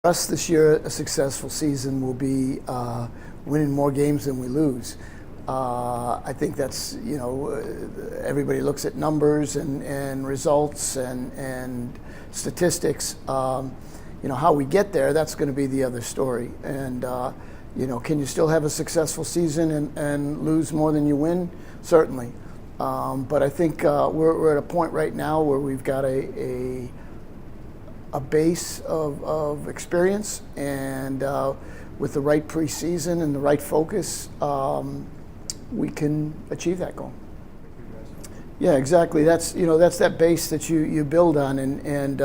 For us this year, a successful season will be winning more games than we lose. I think that's, everybody looks at numbers and results and statistics. How we get there, that's going to be the other story. And, can you still have a successful season and lose more than you win? Certainly. But I think we're at a point right now where we've got a base of experience, and with the right preseason and the right focus, we can achieve that goal. Yeah, exactly. That's that base that you build on, and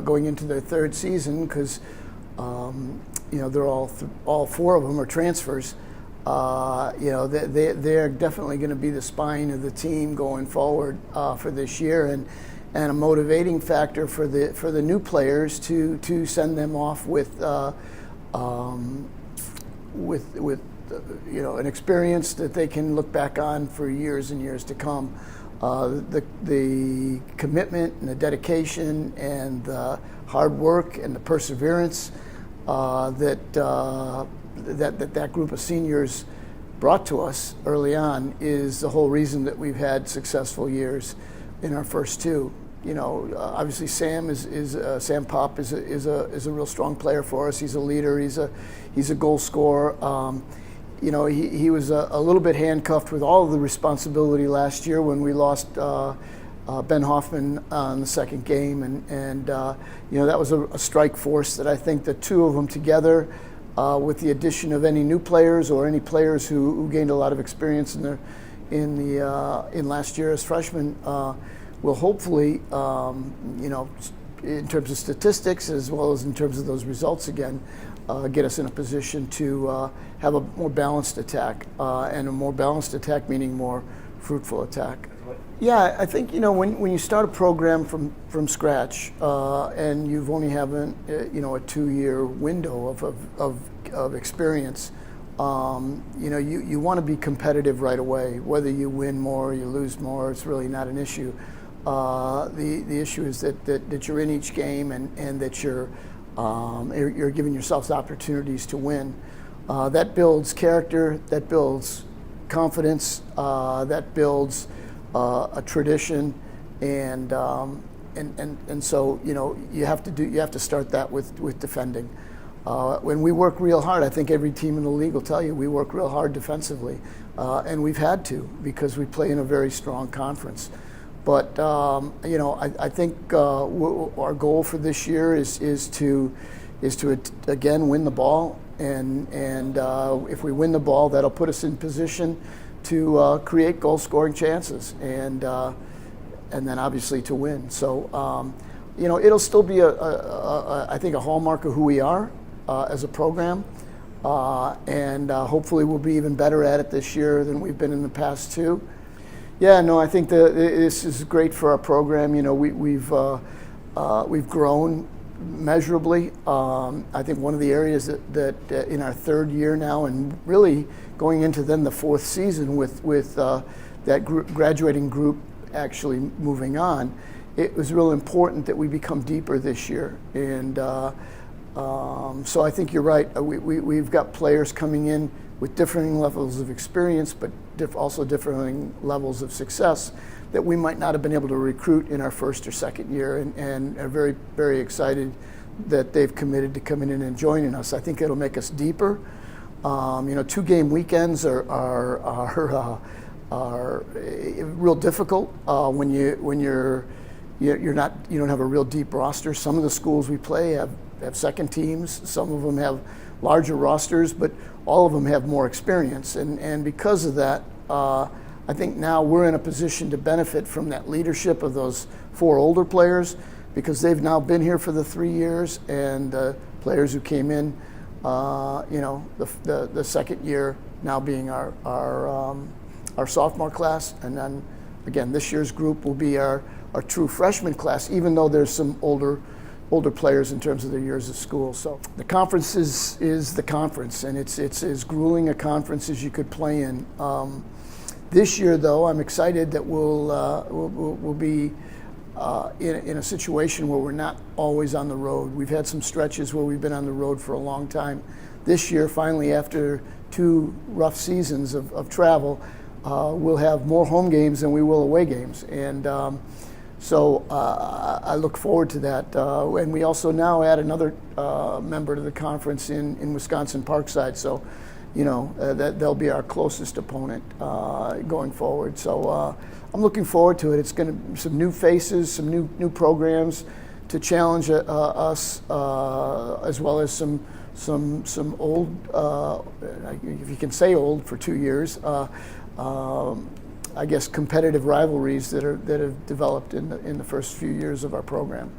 going into their third season, because they're all four of them are transfers. They're definitely going to be the spine of the team going forward for this year, and a motivating factor for the new players to send them off with an experience that they can look back on for years and years to come. The commitment and the dedication and the hard work and the perseverance that group of seniors brought to us early on is the whole reason that we've had successful years in our first two. Obviously Sam Sam Pop is a real strong player for us. He's a leader. He's a goal scorer. He was a little bit handcuffed with all of the responsibility last year when we lost Ben Hoffman on the second game, and that was a strike force that I think the two of them together, with the addition of any new players or any players who gained a lot of experience in last year as freshmen, will hopefully, in terms of statistics as well as in terms of those results again, get us in a position to have a more balanced attack, and a more balanced attack meaning more fruitful attack. Yeah, I think when you start a program from scratch, and you've only have a 2-year window of experience, you want to be competitive right away. Whether you win more or you lose more, it's really not an issue. The issue is that you're in each game, and that you're giving yourselves opportunities to win. That builds character, that builds confidence, that builds a tradition, and so you have to start that with defending. When we work real hard, I think every team in the league will tell you we work real hard defensively, and we've had to because we play in a very strong conference. But I think our goal for this year is to again win the ball, and if we win the ball, that'll put us in position to create goal scoring chances, and then obviously to win. So it'll still be I think a hallmark of who we are as a program, and hopefully we'll be even better at it this year than we've been in the past too. Yeah, no, I think this is great for our program. We've grown measurably. I think one of the areas that in our third year now, and really going into then the fourth season with that graduating group actually moving on, it was real important that we become deeper this year. And so I think you're right. We've got players coming in with differing levels of experience, but also differing levels of success that we might not have been able to recruit in our first or second year, and are very, very excited that they've committed to coming in and joining us. I think it'll make us deeper. 2-game weekends are real difficult when you don't have a real deep roster. Some of the schools we play have second teams. Some of them have larger rosters, but all of them have more experience. And because of that, I think now we're in a position to benefit from that leadership of those 4 older players, because they've now been here for the 3 years, and the players who came in, the second year now being our sophomore class. And then again, this year's group will be our true freshman class, even though there's some older players in terms of their years of school. So the conference is the conference, and it's as grueling a conference as you could play in. This year, though, I'm excited that we'll be in a situation where we're not always on the road. We've had some stretches where we've been on the road for a long time. This year, finally, after 2 rough seasons of travel, we'll have more home games than we will away games. And so I look forward to that. And we also now add another member to the conference in Wisconsin Parkside. So, that they'll be our closest opponent going forward. So I'm looking forward to it. It's going to be some new faces, some new programs to challenge us, as well as some old, if you can say old for 2 years, I guess competitive rivalries that have developed in the first few years of our program.